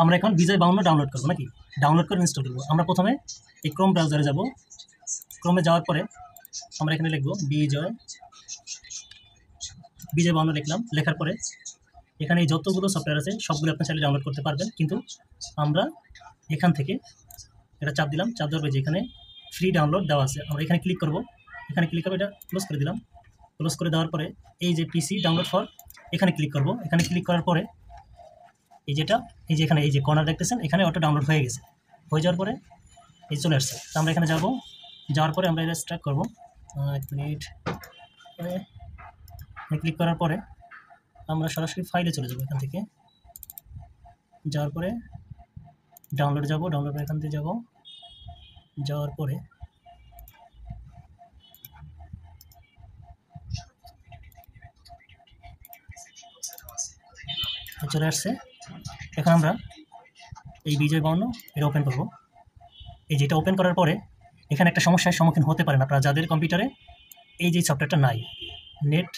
আমরা এখন বিজয় 52 ডাউনলোড করবো নাকি, ডাউনলোড করে ইনস্টল করবো। আমরা প্রথমে এই ক্রোম ব্রাউজারে যাব। ক্রোমে যাওয়ার পরে আমরা এখানে লিখবো বিজয় 52 লিখলাম। লেখার পরে এখানে যতগুলো সফটওয়্যার আছে সবগুলো আপনি চাইলে ডাউনলোড করতে পারবেন, কিন্তু আমরা এখান থেকে এটা চাপ দিলাম। চাপ দেওয়ার পরে যেখানে ফ্রি ডাউনলোড দেওয়া আছে আমরা এখানে ক্লিক করব। এখানে ক্লিক করবো, এটা ক্লোজ করে দিলাম। ক্লোজ করে দেওয়ার পরে এই যে পিসি ডাউনলোড ফর, এখানে ক্লিক করব। এখানে ক্লিক করার পরে এই যে এখানে এই যে কর্নার দেখতেছেন, এখানে অটো ডাউনলোড হয়ে গেছে। হয়ে যাওয়ার পরে এই চলে আসছে। তো আমরা এখানে যাব। যাওয়ার পরে আমরা এটা স্টার্ট করবো। 1 মিনিট ক্লিক করার পরে আমরা সরাসরি ফাইলে চলে যাবো। এখান থেকে যাওয়ার পরে ডাউনলোড যাব। ডাউনলোড এখান থেকে যাব। যাওয়ার পরে চলে আসছে। এখন আমরা এই বিজয় 52 এটা ওপেন করব। এই যেটা ওপেন করার পরে এখানে একটা সমস্যার সম্মুখীন হতে পারেন আপনারা যাদের কম্পিউটারে এই যে সফটওয়্যারটা নাই, নেট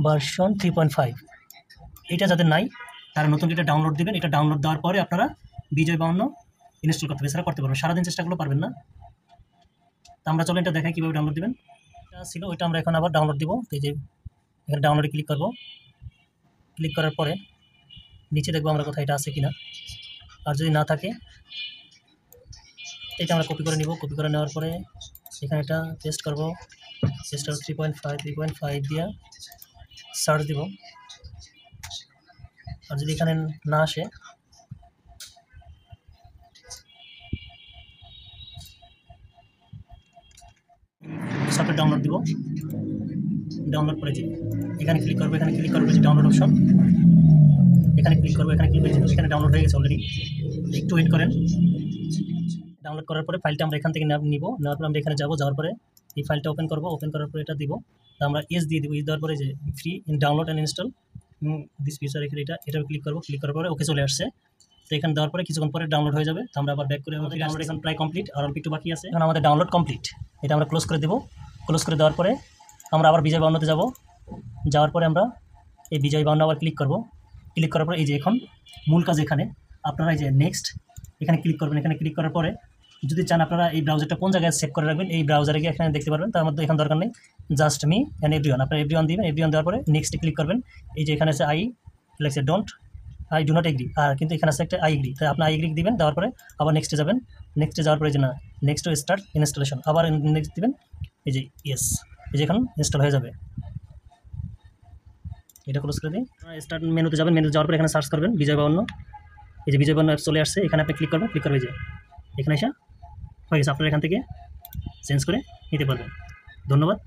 ভার্সন 3.5, এটা যাদের নাই তারা নতুন এটা ডাউনলোড দেবেন। এটা ডাউনলোড দেওয়ার পরে আপনারা বিজয় 52 ইনস্টল করতে হবে, এছাড়া করতে পারবেন। সারাদিন চেষ্টা করলেও পারবেন না। তো আমরা চলো এটা দেখাই কীভাবে ডাউনলোড দেবেন। এটা ছিল ওইটা আমরা এখন আবার ডাউনলোড দিব। এই যে এখানে ডাউনলোডে ক্লিক করব। ক্লিক করার পরে নিচে দেখবো আমরা কোথায় এটা আছে কিনা, আর যদি না থাকে এটা আমরা কপি করে নিব। কপি করে নেওয়ার পরে এখানে এটা পেস্ট করব। পেস্ট করব 3.5 দিয়ে সার্চ দিব। আর যদি এখানে না আসে সফটওয়্যার ডাউনলোড দিব। ডাউনলোড করে এখানে ক্লিক করবো। এখানে ক্লিক করবো যে ডাউনলোড অপশন, এখানে ক্লিক করবো। এখানে ক্লিক করে এখানে ডাউনলোড হয়ে গেছে অলরেডি। একটু ওয়েট করেন। ডাউনলোড করার পরে ফাইলটা আমরা এখান থেকে নিব। নেওয়ার পরে আমরা এখানে যাবো। যাওয়ার পরে এই ফাইলটা ওপেন করবো। ওপেন করার পরে এটা দিব। তো আমরা এস দিয়ে দিব। এস দেওয়ার পরে যে free download and install this feature, এটা ক্লিক করবো। ক্লিক করার পরে ওকে চলে আসছে। তো এখানে দেওয়ার পরে কিছুক্ষণ পরে ডাউনলোড হয়ে যাবে। তো আমরা আবার ব্যাক করে আমাদের ডাউনলোড এখন প্রায় কমপ্লিট, আর অল্প একটু বাকি আছে। এখন আমাদের ডাউনলোড কমপ্লিট। এটা আমরা ক্লোজ করে দেবো। ক্লোজ করে দেওয়ার পরে আমরা আবার বিজয় 52 যাব। যাওয়ার পরে আমরা এই বিজয় 52 আবার ক্লিক করব। ক্লিক করার পরে এই যে এখন মূল কাজ এখানে আপনারা এই যে নেক্সট এখানে ক্লিক করবেন। এখানে ক্লিক করার পরে যদি চান আপনারা এই ব্রাউজারটা কোন জায়গায় সেভ করে রাখবেন, এই ব্রাউজারে গিয়ে এখানে দেখতে পারবেন। তার মধ্যে এখানে দরকার নেই, জাস্ট মি অ্যান্ড এভরিওয়ান। আপনারা এভরিওয়ান দিবেন। এভরিওয়ান দেওয়ার পরে নেক্সটে ক্লিক করবেন। এই যে এখানে আছে আই ডু নট এগ্রি, আর কিন্তু এখানে আছে একটা আই এগ্রি। তাই আপনি আই এগ্রি দিবেন। দেওয়ার পরে আবার নেক্সটে যাবেন। নেক্সটে যাওয়ার পরে যে না নেক্সট স্টার্ট ইনস্টলেশন, আবার নেক্সট দিবেন। এই যে ইয়েস, এই যে এখন ইনস্টল হয়ে যাবে। এটা ক্লোজ করে দিই। স্টার্ট মেনুতে যাবেন। মেনুতে যাওয়ার পরে এখানে সার্চ করবেন বিজয় 52। এই যে বিজয় 52 অ্যাপ চলে আসছে। এখানে আপনি ক্লিক করবেন। ক্লিক করবে যে এখানে এসে হয়ে গেছে। আপনারা এখান থেকে চেঞ্জ করে নিতে পারবেন। ধন্যবাদ।